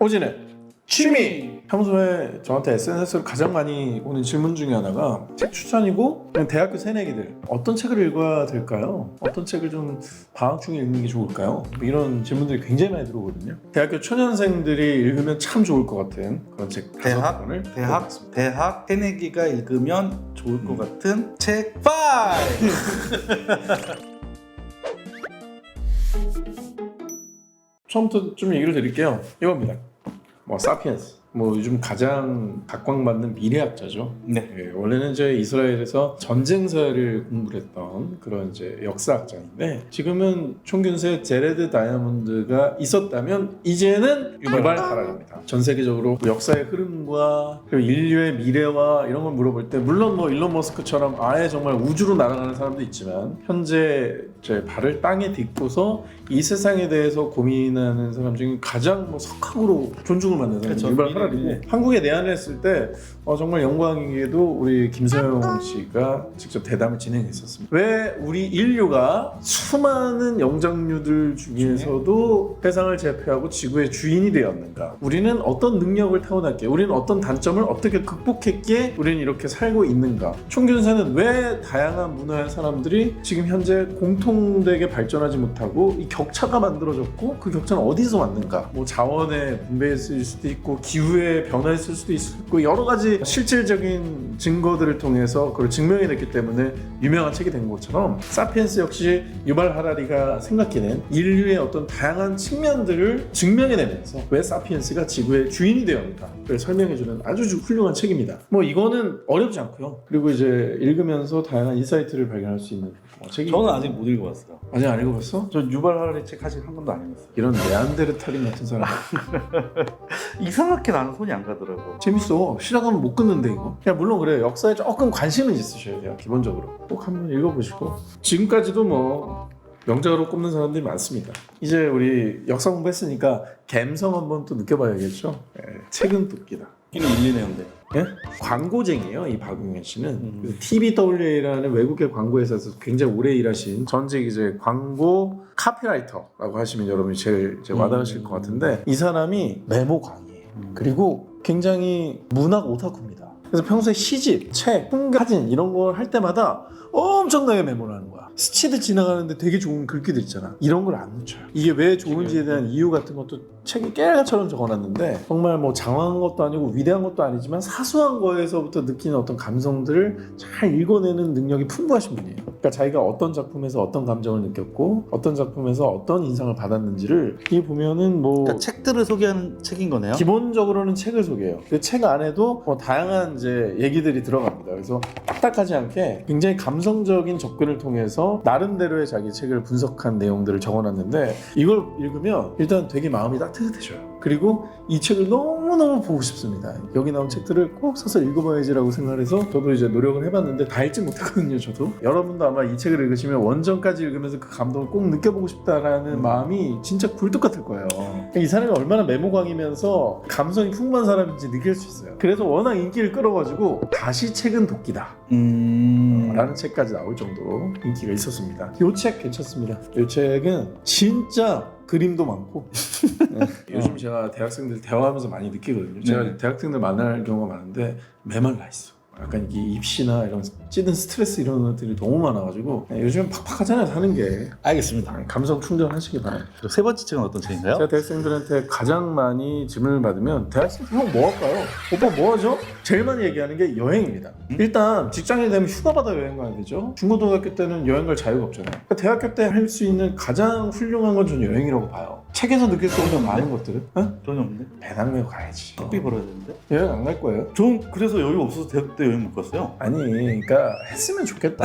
오진의 취미! 평소에 저한테 SNS로 가장 많이 오는 질문 중에 하나가 책 추천이고 그냥 대학교 새내기들 어떤 책을 읽어야 될까요? 어떤 책을 좀 방학 중에 읽는 게 좋을까요? 이런 질문들이 굉장히 많이 들어오거든요. 대학교 초년생들이 읽으면 참 좋을 것 같은 그런 책 대학 새내기가 읽으면 좋을 것 같은 책 5! 처음부터 좀 얘기를 드릴게요. 이겁니다. 사피엔스. 요즘 가장 각광받는 미래학자죠. 네. 예, 원래는 이제 이스라엘에서 전쟁사를 공부를 했던 그런 이제 역사학자인데 지금은 총균세 제레드 다이아몬드가 있었다면 이제는 유발 하락입니다. 전 세계적으로 역사의 흐름과 그리고 인류의 미래와 이런 걸 물어볼 때 물론 일론 머스크처럼 아예 정말 우주로 날아가는 사람도 있지만 현재 제 발을 땅에 딛고서 이 세상에 대해서 고민하는 사람 중에 가장 석학으로 존중을 받는 사람이 유발 하락이고 한국에 내한했을 때 정말 영광이게도 우리 김서영 씨가 직접 대담을 진행했었습니다. 왜 우리 인류가 수많은 영장류들 중에서도 세상을 제패하고 지구의 주인이 되었는가? 우리는 어떤 능력을 타고났기에 우리는 어떤 단점을 어떻게 극복했기에 우리는 이렇게 살고 있는가? 총균세는 왜 다양한 문화의 사람들이 지금 현재 공통되게 발전하지 못하고 이 격차가 만들어졌고 그 격차는 어디서 왔는가? 자원의 분배였을 수도 있고 기후의 변화였을 수도 있고 여러 가지 실질적인 증거들을 통해서 그걸 증명이 됐기 때문에 유명한 책이 된 것처럼 사피엔스 역시 유발 하라리가 생각해낸 인류의 어떤 다양한 측면들을 증명해내면서 왜 사피엔스가 지구의 주인이 되었는가를 설명해주는 아주 훌륭한 책입니다. 이거는 어렵지 않고요. 그리고 이제 읽으면서 다양한 인사이트를 발견할 수 있는 책이. 저는 아직 못 읽어봤어요. 아직 안 읽어봤어? 저 유발 하라리 책 아직 한 권도 안 읽었어요. 이런 네안데르탈인 같은 사람. 이상하게 나는 손이 안 가더라고. 재밌어. 시작하면 못 끊는데 이거. 물론 그래요. 역사에 조금 관심은 있으셔야 돼요. 기본적으로. 꼭 한번 읽어보시고. 지금까지도 명작으로 꼽는 사람들이 많습니다. 이제 우리 역사 공부했으니까 감성 한번 또 느껴봐야겠죠. 책은 돕기다. 이는 일리네요인데. 예? 광고쟁이에요. 이 박용현 씨는 TBWA라는 외국의 광고회사에서 굉장히 오래 일하신 전직 이제 광고 카피라이터라고 하시면 여러분이 제일 와닿으실 것 같은데 이 사람이 메모광이에요. 그리고 굉장히 문학 오타쿠입니다. 그래서 평소에 시집, 책, 사진 이런 걸 할 때마다 엄청나게 메모를 하는 거야. 스치듯 지나가는데 되게 좋은 글귀들 있잖아. 이런 걸 안 놓쳐요. 이게 왜 좋은지에 대한 이유 같은 것도 책에 깨알처럼 적어놨는데 정말 장황한 것도 아니고 위대한 것도 아니지만 사소한 거에서부터 느끼는 어떤 감성들을 잘 읽어내는 능력이 풍부하신 분이에요. 그러니까 자기가 어떤 작품에서 어떤 감정을 느꼈고 어떤 작품에서 어떤 인상을 받았는지를 이 보면은 그러니까 책들을 소개하는 책인 거네요. 기본적으로는 책을 소개해요. 그 책 안에도 다양한 이제 얘기들이 들어갑니다. 그래서 딱딱하지 않게 굉장히 감성적인 접근을 통해서 나름대로의 자기 책을 분석한 내용들을 적어놨는데 이걸 읽으면 일단 되게 마음이 따뜻해져요. 그리고 이 책을 너무너무 보고 싶습니다. 여기 나온 책들을 꼭 사서 읽어봐야지라고 생각을 해서 저도 이제 노력을 해봤는데 다 읽지 못했거든요. 저도. 여러분도 아마 이 책을 읽으시면 원전까지 읽으면서 그 감동을 꼭 느껴보고 싶다라는 마음이 진짜 굴뚝 같을 거예요. 이 사람이 얼마나 메모광이면서 감성이 풍부한 사람인지 느낄 수 있어요. 그래서 워낙 인기를 끌어가지고 다시 책은 돕기다 라는 책까지 나올 정도로 인기가 있었습니다. 이 책 괜찮습니다. 이 책은 진짜 그림도 많고 요즘 제가 대학생들 대화하면서 많이 느끼거든요. 제가 대학생들 만날 경우가 많은데 메말라 있어. 약간 이게 입시나 이런 찌든 스트레스 이런 것들이 너무 많아가지고 요즘은 팍팍하잖아요 사는 게. 알겠습니다. 감성 충전하시기 바랍니다. 그리고 세 번째 책은 어떤 책인가요? 제가 대학생들한테 가장 많이 질문을 받으면 대학생 형 뭐 할까요? 오빠 뭐 하죠? 제일 많이 얘기하는 게 여행입니다. 일단 직장인이 되면 휴가 받아 여행 가야 되죠. 중고등학교 때는 여행 갈 자유가 없잖아요. 그러니까 대학교 때 할 수 있는 가장 훌륭한 건 저는 여행이라고 봐요. 책에서 느낄 수 없는 많은 것들은 전혀 없는데? 배낭여행 가야지. 학비 벌어야 되는데? 여행 안 갈 거예요? 전 그래서 여유 없어서 대학 때 여행 못 갔어요. 아니 그러니까 했으면 좋겠다.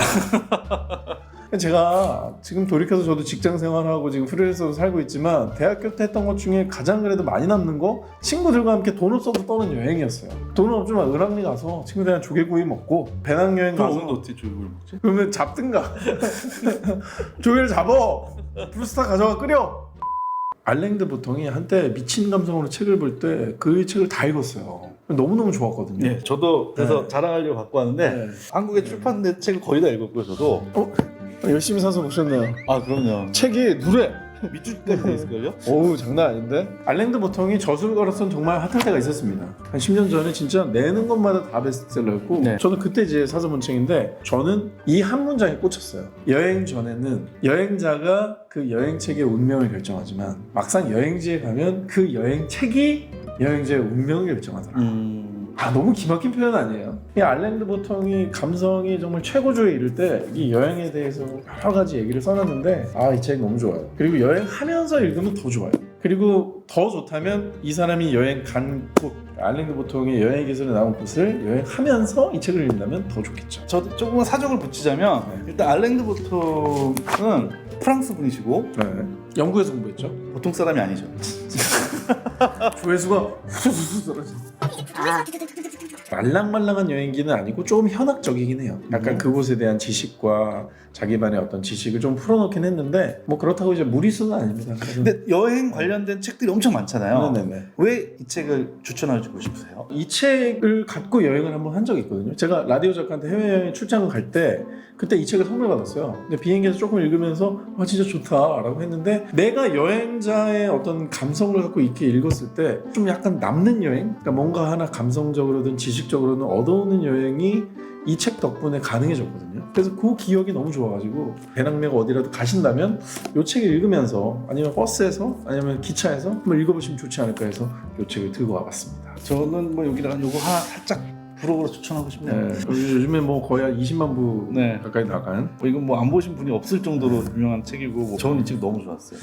제가 지금 돌이켜서 저도 직장 생활하고 지금 프리랜서로 살고 있지만 대학교 때 했던 것 중에 가장 그래도 많이 남는 거 친구들과 함께 돈 없어도 떠는 여행이었어요. 돈 없지만 을왕리 가서 친구들이랑 조개구이 먹고 배낭여행 그럼 가서 오늘 어떻게 조육을 먹지? 그러면 잡든가 조개를 잡어 브루스타 가져가 끓여. 알랭드 보통이 한때 미친 감성으로 책을 볼 때 그 책을 다 읽었어요. 너무너무 좋았거든요. 네, 저도 그래서 자랑하려고 갖고 왔는데 한국에 출판된 책을 거의 다 읽었고요, 저도. 열심히 사서 보셨네요. 아, 그럼요. 책이 누래. 밑줄까지 돼 있을걸요? 오우 장난 아닌데? 알랭드 보통이 저술 걸었던 정말 핫할 때가 있었습니다. 한 10년 전에 진짜 내는 것마다 다 베스트셀러였고 네. 저는 그때 이제 사서문책인데 저는 이 한 문장에 꽂혔어요. 여행 전에는 여행자가 그 여행책의 운명을 결정하지만 막상 여행지에 가면 그 여행책이 여행자의 운명을 결정하더라. 너무 기막힌 표현 아니에요? 이 알랭드 보통이 감성이 정말 최고조에 이를 때 이 여행에 대해서 여러 가지 얘기를 써놨는데 이 책 너무 좋아요. 그리고 여행하면서 읽으면 더 좋아요. 그리고 더 좋다면 이 사람이 여행 간 곳, 알랭드 보통의 여행 기술에 나온 곳을 여행하면서 이 책을 읽는다면 더 좋겠죠. 저도 조금만 사족을 붙이자면 일단 알랭드 보통은 프랑스 분이시고 네. 영국에서 공부했죠. 보통 사람이 아니죠. 조회수가 후수수 떨어져. 말랑말랑한 여행기는 아니고 조금 현학적이긴 해요. 약간 그곳에 대한 지식과 자기만의 어떤 지식을 좀 풀어놓긴 했는데 뭐 그렇다고 이제 무리수는 아닙니다. 근데 여행 관련된 책들이 엄청 많잖아요. 네네네. 왜 이 책을 추천해주고 싶으세요? 이 책을 갖고 여행을 한번 한 적이 있거든요. 제가 라디오 작가한테 해외여행 출장을 갈 때 그때 이 책을 선물 받았어요. 근데 비행기에서 조금 읽으면서 진짜 좋다라고 했는데 내가 여행자의 어떤 감성을 갖고 있게 읽었을 때 좀 약간 남는 여행? 그러니까 뭔가 하나 감성적으로든 지식적으로든 얻어오는 여행이 이 책 덕분에 가능해졌거든요. 그래서 그 기억이 너무 좋아가지고 배낭여행 어디라도 가신다면 이 책을 읽으면서 아니면 버스에서 아니면 기차에서 한번 읽어보시면 좋지 않을까 해서 이 책을 들고 와봤습니다. 저는 뭐 여기다가 요거 하나 살짝 부록으로 추천하고 싶네요. 요즘에 뭐 거의 한 20만 부 네. 가까이 나간 이건 뭐 안 보신 분이 없을 정도로 유명한 책이고 뭐 저는 이 책 너무 좋았어요.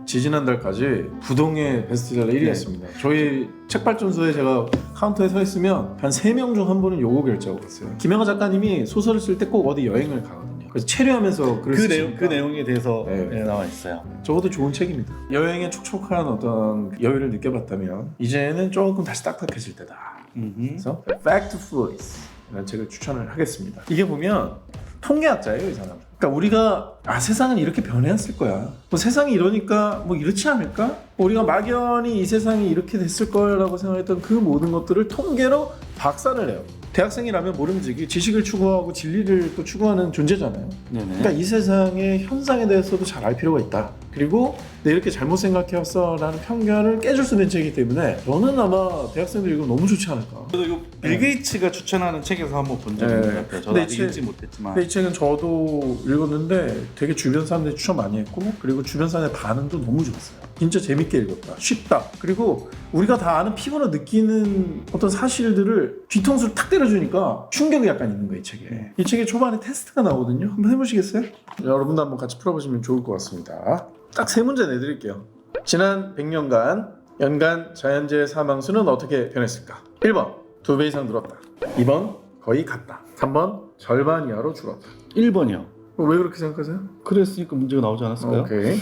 지지난달까지 부동의 베스트셀러 1위였습니다. 저희 책발전소에 제가 카운터에 서 있으면 한 3명 중 한 분은 요거 결제하고 갔어요. 김영하 작가님이 소설을 쓸 때 꼭 어디 여행을 가거든요. 그래서 체류하면서 글을 쓰시니까 그 내용에 대해서 네. 나와 있어요. 적어도 좋은 책입니다. 여행의 촉촉한 어떤 여유를 느껴봤다면 이제는 조금 다시 딱딱해질 때다. 그래서 Back to Fluids 라는 책을 추천을 하겠습니다. 이게 보면 통계학자예요, 이 사람. 그러니까 우리가 세상은 이렇게 변해왔을 거야. 뭐 세상이 이러니까 뭐 이렇지 않을까? 우리가 막연히 이 세상이 이렇게 됐을 거라고 생각했던 그 모든 것들을 통계로 박살을 내요. 대학생이라면 모름지기 지식을 추구하고 진리를 또 추구하는 존재잖아요. 네네. 그러니까 이 세상의 현상에 대해서도 잘 알 필요가 있다. 그리고 내 이렇게 잘못 생각해왔어 라는 편견을 깨줄 수 있는 책이기 때문에 저는 아마 대학생들 읽으면 너무 좋지 않을까. 저도 이거 빌 게이츠가 추천하는 책에서 한번 본 적이 있는 것 같아요. 저도 아직 읽지 못했지만. 근데 이 책은 저도 읽었는데 되게 주변 사람들이 추천 많이 했고 그리고 주변 사람의 반응도 너무 좋았어요. 진짜 재밌게 읽었다. 쉽다. 그리고 우리가 다 아는 피부로 느끼는 어떤 사실들을 뒤통수를 탁 때려주니까 충격이 약간 있는 거예요, 이 책에. 이 책에 초반에 테스트가 나오거든요. 한번 해보시겠어요? 여러분도 한번 같이 풀어보시면 좋을 것 같습니다. 딱 3문제 내드릴게요. 지난 100년간 연간 자연재해 사망수는 어떻게 변했을까? 1번 2배 이상 늘었다. 2번 거의 같다. 3번 절반 이하로 줄었다. 1번이요. 왜 그렇게 생각하세요? 그랬으니까 문제가 나오지 않았을까요? 오케이.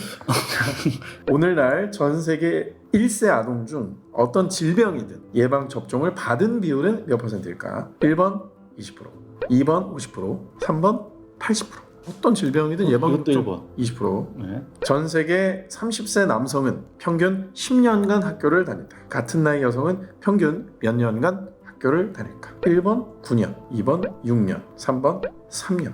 오늘날 전 세계 1세 아동 중 어떤 질병이든 예방 접종을 받은 비율은 몇 %일까? 1번 20%, 2번 50%, 3번 80%. 어떤 질병이든 예방 이것도 접종 1번. 20%. 네. 전 세계 30세 남성은 평균 10년간 학교를 다닌다. 같은 나이 여성은 평균 몇 년간 학교를 다닐까? 1번 9년, 2번 6년, 3번 3년.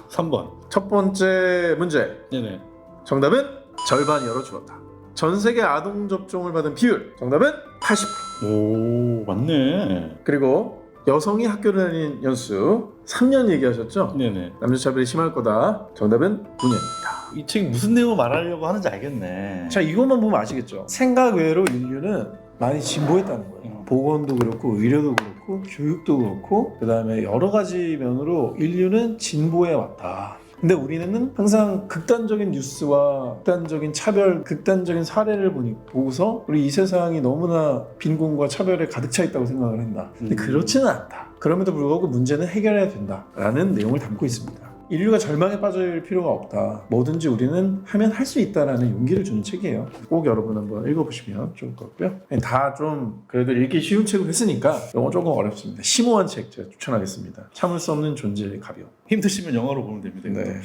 3번. 첫 번째 문제. 네네. 정답은 절반 이하로 줄었다. 전 세계 아동 접종을 받은 비율. 정답은 80%. 오, 맞네. 그리고 여성이 학교를 다닌 연수 3년 얘기하셨죠? 네네. 남녀 차별이 심할 거다. 정답은 9년입니다. 이 책이 무슨 내용을 말하려고 하는지 알겠네. 자, 이것만 보면 아시겠죠? 생각 외로 인류는 많이 진보했다는 거예요. 보건도 그렇고 의료도 그렇고 교육도 그렇고 그다음에 여러 가지 면으로 인류는 진보해 왔다. 근데 우리는 항상 극단적인 뉴스와 극단적인 차별, 극단적인 사례를 보고서 우리 이 세상이 너무나 빈곤과 차별에 가득 차 있다고 생각을 한다. 근데 그렇지는 않다. 그럼에도 불구하고 문제는 해결해야 된다라는 내용을 담고 있습니다. 인류가 절망에 빠질 필요가 없다. 뭐든지 우리는 하면 할 수 있다라는 용기를 주는 책이에요. 꼭 여러분 한번 읽어보시면 좋을 것 같고요. 다 좀 그래도 읽기 쉬운 책을 했으니까 이거 조금 어렵습니다. 심오한 책 제가 추천하겠습니다. 참을 수 없는 존재의 가벼움. 힘드시면 영화로 보면 됩니다. 네.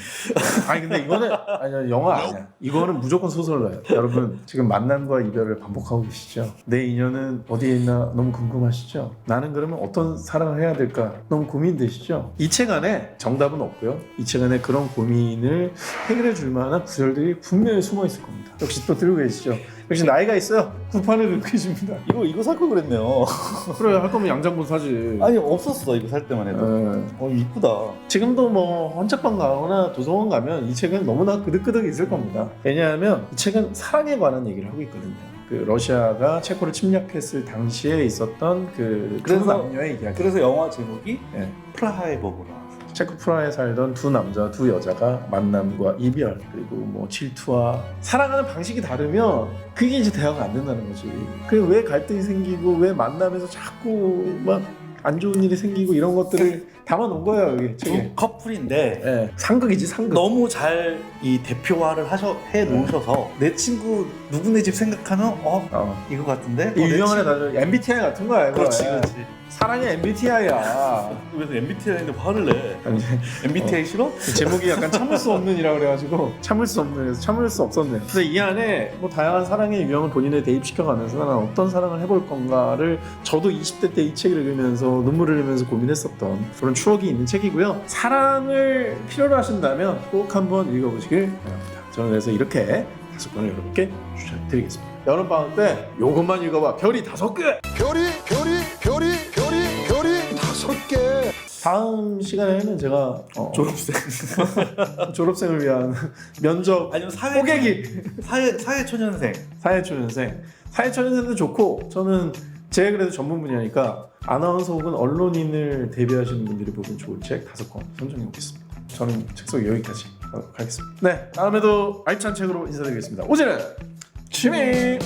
아니 근데 이거는 아니 영화 아니야. 이거는 무조건 소설로요. 여러분 지금 만남과 이별을 반복하고 계시죠? 내 인연은 어디에 있나 너무 궁금하시죠? 나는 그러면 어떤 사랑을 해야 될까 너무 고민되시죠? 이 책 안에 정답은 없고요. 이 책 안에 그런 고민을 해결해 줄 만한 구절들이 분명히 숨어 있을 겁니다. 역시 또 들고 계시죠? 역시 나이가 있어요. 구판을 들고 계십니다. 이거 살 걸 그랬네요. 그래 할 거면 양장본 사지. 아니 없었어 이거 살 때만 해도. 이쁘다. 지금도 뭐 헌책방 가거나 도서관 가면 이 책은 너무나 그득그득 있을 겁니다. 왜냐하면 이 책은 사랑에 관한 얘기를 하고 있거든요. 그 러시아가 체코를 침략했을 당시에 있었던 그 두 남녀의 이야기. 그래서 영화 제목이 예. 프라하의 버브 나왔어요. 체코 프라하에 살던 두 남자 두 여자가 만남과 이별 그리고 뭐 질투와 사랑하는 방식이 다르면 그게 이제 대화가 안 된다는 거지. 그게 왜 갈등이 생기고 왜 만남에서 자꾸 막 안 좋은 일이 생기고 이런 것들을 담아놓은 거예요 여기 책에. 두 커플인데 예, 상극이지 상극. 너무 잘 이 대표화를 해 놓으셔서 내 친구 누구네 집 생각하는 이거 같은데. 이 유명한 애들 MBTI 같은 거야. 이거. 그렇지. 사랑의 MBTI야. 그래서 MBTI인데 화를 내. MBTI 싫어? 제목이 약간 참을 수 없는이라 그래가지고 참을 수 없는 그래서 참을 수 없었네요. 근데 이 안에 뭐 다양한 사랑의 유형을 본인에 대입시켜가면서 나는 어떤 사랑을 해볼 건가를 저도 20대 때 이 책을 읽으면서 눈물을 흘리면서 고민했었던 그런 추억이 있는 책이고요. 사랑을 필요로 하신다면 꼭 한번 읽어보시길 바랍니다. 저는 그래서 이렇게 5권을 여러분께 추천드리겠습니다. 여름방학 때 요것만 읽어봐. 별이 5개! 별이 5개! 다음 시간에는 제가 졸업생을 위한 면접 아니면 호객이 사회초년생. 사회초년생도 좋고 저는 제 그래도 전문 분야니까 아나운서 혹은 언론인을 대비하시는 분들이 보면 좋을 책 5권 선정해 보겠습니다. 저는 책 소개 여기까지 하겠습니다. 네, 다음에도 알찬 책으로 인사드리겠습니다. 오늘은 취미